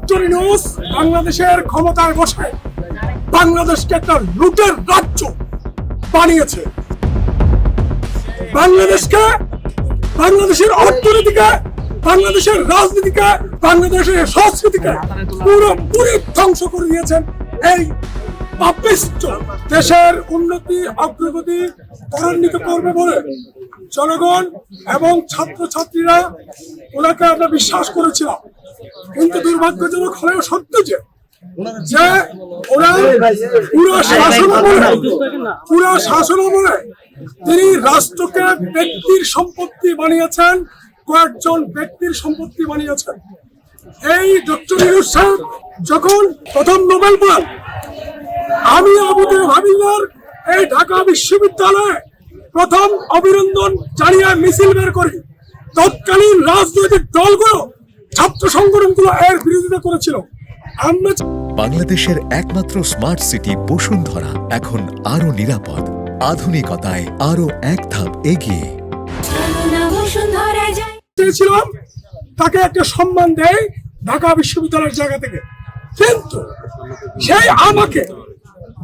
Doctor Yunus বাংলাদেশের ক্ষমতায় বসে বাংলাদেশকে একটা লুটের রাজ্য বানিয়েছে। বাংলাদেশের অর্থনীতিকে, বাংলাদেশের রাজনীতিকে, বাংলাদেশের সংস্কৃতিকে পুরোপুরি ধ্বংস করে দিয়েছেন এই পাপিষ্ট। দেশের উন্নতি অগ্রগতি ত্বরান্বিত করবে বলে জনগণ এবং ছাত্রছাত্রীরা ওনাকে আমরা বিশ্বাস করেছিলাম, কিন্তু দুর্ভাগ্যজনক হলেও সত্য যে ওরা পুরো শাসন আমলে তিনি রাষ্ট্রকে ব্যক্তির সম্পত্তি বানিয়েছেন, কয়েকজন ব্যক্তির সম্পত্তি বানিয়েছেন। এই ডক্টর ইউনূস সাহেব যখন প্রথম নোবেল পান, আমি আবুদের ভাবিল্লার এই ঢাকা বিশ্ববিদ্যালয়ে প্রথম অভিনন্দন জানিয়ে মিছিল বের করি। তৎকালীন রাজনৈতিক দলগুলো, ছাত্র সংগঠনগুলো এর বিরোধিতা করেছিল। আমরা বাংলাদেশের একমাত্র স্মার্ট সিটি বসুন্ধরা এখন আরো নিরাপদ, আধুনিকতায় আরো এক ধাপ এগিয়ে। চেয়েছিলাম তাকে একটা সম্মান দেয় ঢাকা বিশ্ববিদ্যালয়ের জায়গা থেকে, কিন্তু সেই আমাকে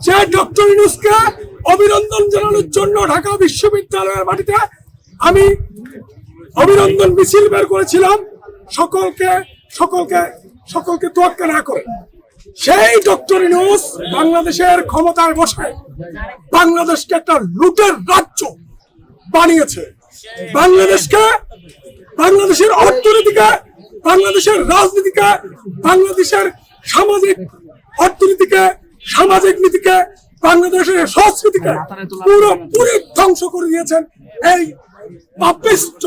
যে ডক্টর ইউনূসকে অভিনন্দন জানানোর জন্য ঢাকা বিশ্ববিদ্যালয়ের মাটিতে আমি অভিনন্দন মিছিল বের করেছিলাম, সকলকে তোয়াক্কা না করে, সেই ডক্টর ইউনূস বাংলাদেশের ক্ষমতায় বসে বাংলাদেশকে একটা লুটের রাজ্য বানিয়েছে। বাংলাদেশের অর্থনীতিকে, বাংলাদেশের রাজনীতিকে, বাংলাদেশের সামাজিক অর্থনীতিকে, সামাজিক নীতিকে, বাংলাদেশের সংস্কৃতিকে পুরোপুরি ধ্বংস করে দিয়েছেন এই পাপিষ্ট।